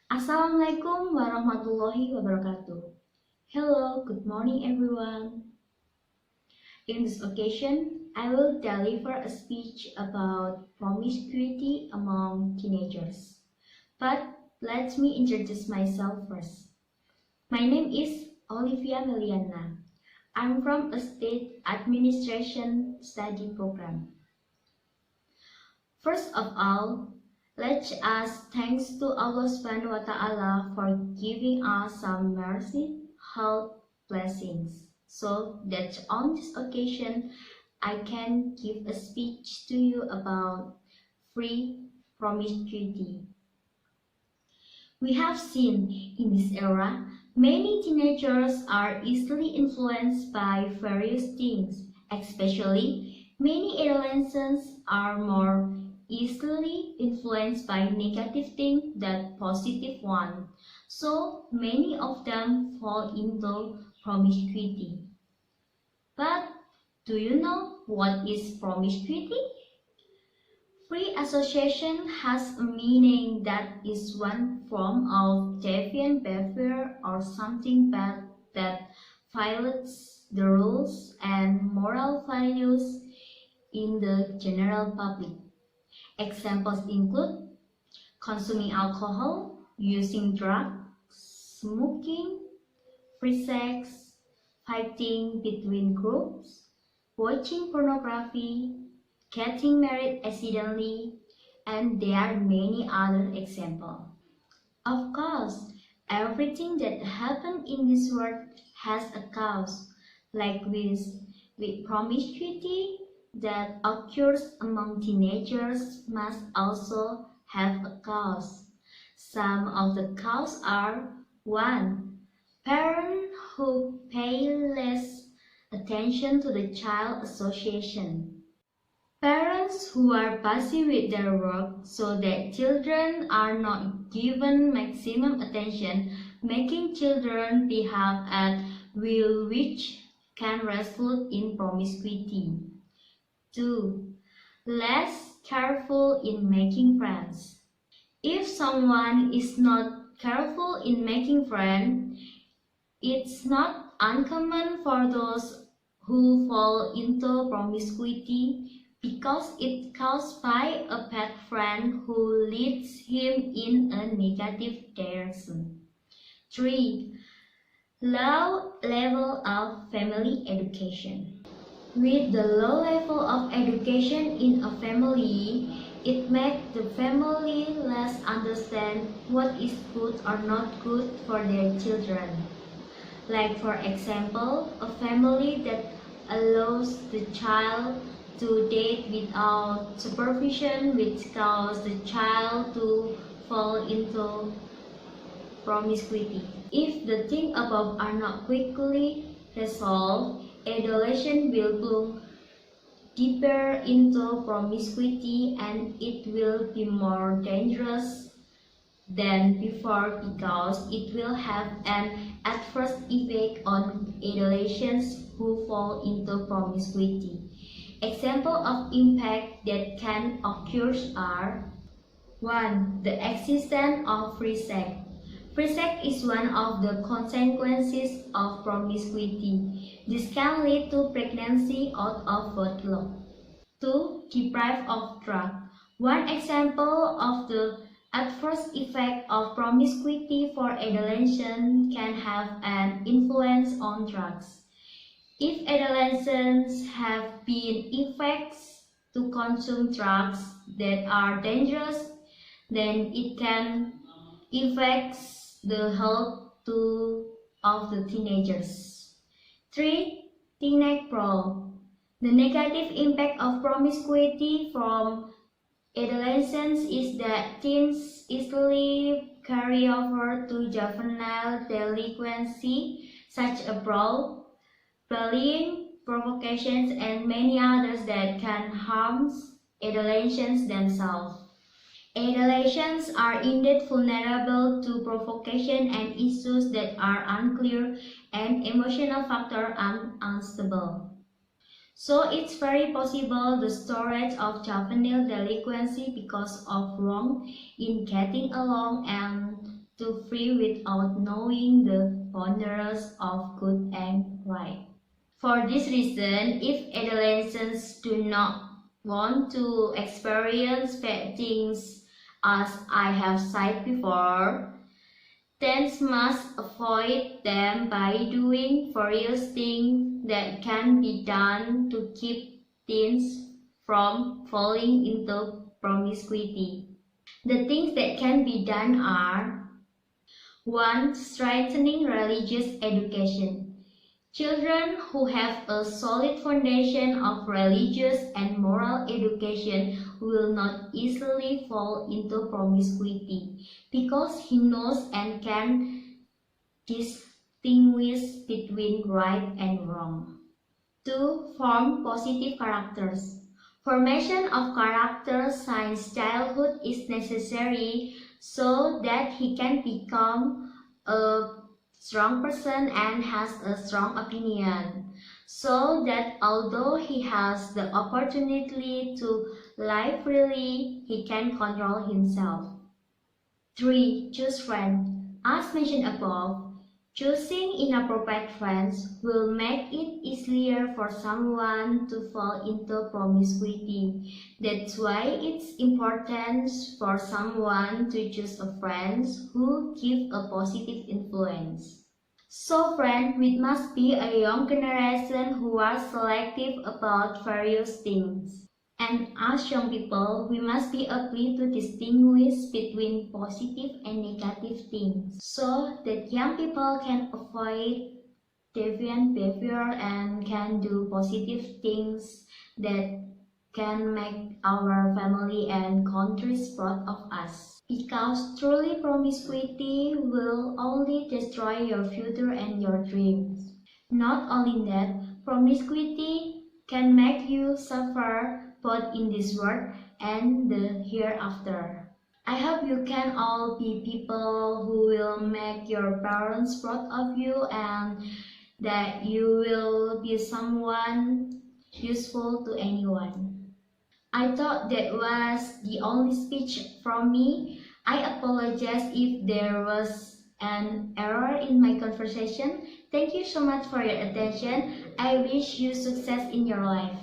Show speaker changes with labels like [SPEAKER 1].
[SPEAKER 1] Assalamualaikum warahmatullahi wabarakatuh. Hello, good morning everyone. In this occasion, I will deliver a speech about promiscuity among teenagers. But let me introduce myself first. My name is Olivia Meliyana. I'm from a state administration study program. First of all, let us thanks to Allah Subhanahu wa Ta'ala for giving us some mercy, health, blessings, so that on this occasion I can give a speech to you about free promiscuity. We have seen in this era many teenagers are easily influenced by various things, especially many adolescents are more easily influenced by negative things than positive ones. So many of them fall into promiscuity. But do you know what is promiscuity? Free association has a meaning that is one form of deviant behavior or something bad that violates the rules and moral values in the general public. Examples include consuming alcohol, using drugs, smoking, free sex, fighting between groups, watching pornography, getting married accidentally, and there are many other examples. Of course, everything that happens in this world has a cause, like with promiscuity that occurs among teenagers must also have a cause. Some of the causes are 1. Parents who pay less attention to the child association. Parents who are busy with their work so that children are not given maximum attention, making children behave at will, which can result in promiscuity. 2. Less careful in making friends. If someone is not careful in making friends, it's not uncommon for those who fall into promiscuity because it's caused by a bad friend who leads him in a negative direction. 3. Low level of family education. With the low level of education in a family, it makes the family less understand what is good or not good for their children. Like for example, a family that allows the child to date without supervision, which causes the child to fall into promiscuity. If the things above are not quickly resolved, adolescent will bloom deeper into promiscuity and it will be more dangerous than before because it will have an adverse effect on adolescents who fall into promiscuity. Examples of impact that can occur are 1. The existence of free sex. Free sex is one of the consequences of promiscuity. This can lead to pregnancy out of wedlock. 2. Deprived of drug. One example of the adverse effect of promiscuity for adolescents can have an influence on drugs. If adolescents have been effects to consume drugs that are dangerous, then it can affect the health of the teenagers. 3. Teenage pro. The negative impact of promiscuity from adolescence is that teens easily carry over to juvenile delinquency, such as brawl, bullying, provocations, and many others that can harm adolescents themselves. Adolescents are indeed vulnerable to provocation and issues that are unclear and emotional factors are unstable. So it's very possible the storage of juvenile delinquency because of wrong in getting along and too free without knowing the boundaries of good and right. For this reason, if adolescents do not want to experience bad things, as I have said before, teens must avoid them by doing various things that can be done to keep teens from falling into promiscuity. The things that can be done are: 1. Strengthening religious education. Children who have a solid foundation of religious and moral education will not easily fall into promiscuity because he knows and can distinguish between right and wrong. 2. Form positive characters. Formation of character since childhood is necessary so that he can become a strong person and has a strong opinion, so that although he has the opportunity to live freely, he can control himself. 3. Choose friends. As mentioned above, choosing inappropriate friends will make it easier for someone to fall into promiscuity. That's why it's important for someone to choose a friends who give a positive influence. So friends, we must be a young generation who are selective about various things. And as young people, we must be able to distinguish between positive and negative things so that young people can avoid deviant behavior and can do positive things that can make our family and countries proud of us. Because truly promiscuity will only destroy your future and your dreams. Not only that, promiscuity can make you suffer both in this world and the hereafter. I hope you can all be people who will make your parents proud of you and that you will be someone useful to anyone. I thought that was the only speech from me. I apologize if there was an error in my conversation. Thank you so much for your attention. I wish you success in your life.